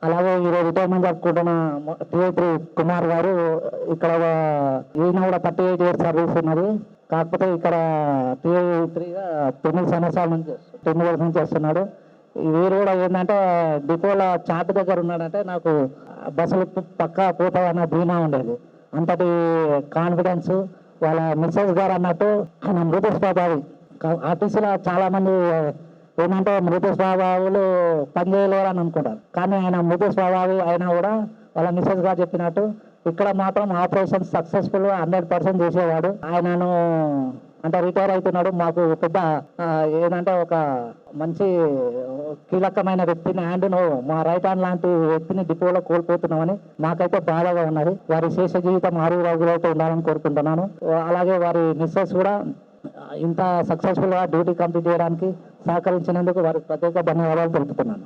అలాగే ఈరోజు రిటైర్మెంట్ జరుపుకుంటున్న టీఏ3 కుమార్ గారు ఇక్కడ ఈయన కూడా 38 ఇయర్స్ సర్వీస్ ఉన్నది. కాకపోతే ఇక్కడ టీఏ3గా 9 సంవత్సరాల నుంచి 9 ఇయర్స్ నుంచి వస్తున్నాడు. వీరు కూడా ఏంటంటే డిపోలో చాట్ దగ్గర ఉన్నాడంటే నాకు బస్సులు పక్కా పోతాయన్న ధీమా ఉండేది. అంతటి కాన్ఫిడెన్స్. వాళ్ళ మిస్సెస్ గారు అన్నట్టు ఆయన మృత స్వభావి. ఆఫీసులో చాలా మంది ఏంటంటే మృత స్వభావాలు పనిచేయలేరు అని అనుకుంటారు, కానీ ఆయన మృత స్వభావి అయినా కూడా వాళ్ళ మిస్సెస్ గారు చెప్పినట్టు ఇక్కడ మాత్రం ఆపరేషన్ సక్సెస్ఫుల్ 100% చేసేవాడు. ఆయనను అంటే రిటైర్ అవుతున్నాడు. మాకు పెద్ద ఏంటంటే ఒక మంచి కీలకమైన వ్యక్తిని మా రైట్ హ్యాండ్ లాంటి వ్యక్తిని డిపోలో కోల్పోతున్నామని నాకైతే బాధగా ఉన్నది. వారి శేష జీవితం 6 రోజులైతే ఉండాలని కోరుకుంటున్నాను. అలాగే వారి మిస్సెస్ కూడా ఇంత సక్సెస్ఫుల్గా డ్యూటీ కంప్లీట్ చేయడానికి సహకరించినందుకు వారికి ప్రత్యేక ధన్యవాదాలు తెలుపుతున్నాను.